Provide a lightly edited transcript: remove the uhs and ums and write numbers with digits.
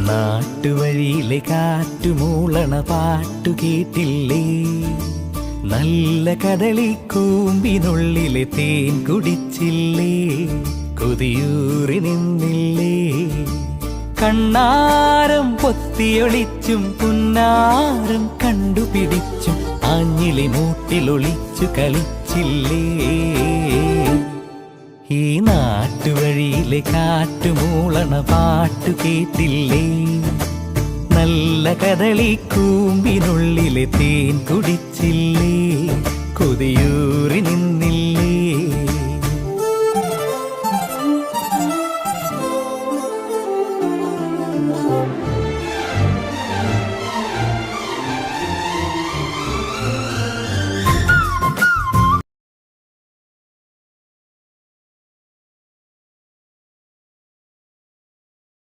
നാട്ടുവഴിയിലെ കാറ്റുമൂളണ പാട്ടു കേട്ടില്ലേ? നല്ല കദളിക്കൂമ്പിനുള്ളിലെ തേൻ കുടിച്ചില്ലേ? കൊതിയൂറി നിന്നില്ലേ? കണ്ണാരം പൊത്തിയൊളിച്ചും പുന്നാരം കണ്ടുപിടിച്ചും ആഞ്ഞിലി മൂട്ടിലൊളിച്ചു കളിച്ചില്ലേ? ഈ നാട്ടുവഴിയിലെ കാറ്റുമൂളണ പാട്ടു കേട്ടില്ലേ? നല്ല കദളിക്കൂമ്പിനുള്ളിലെ തേൻ കുടിച്ചില്ലേ? കൊതിയൂറി നിന്നില്ലേ?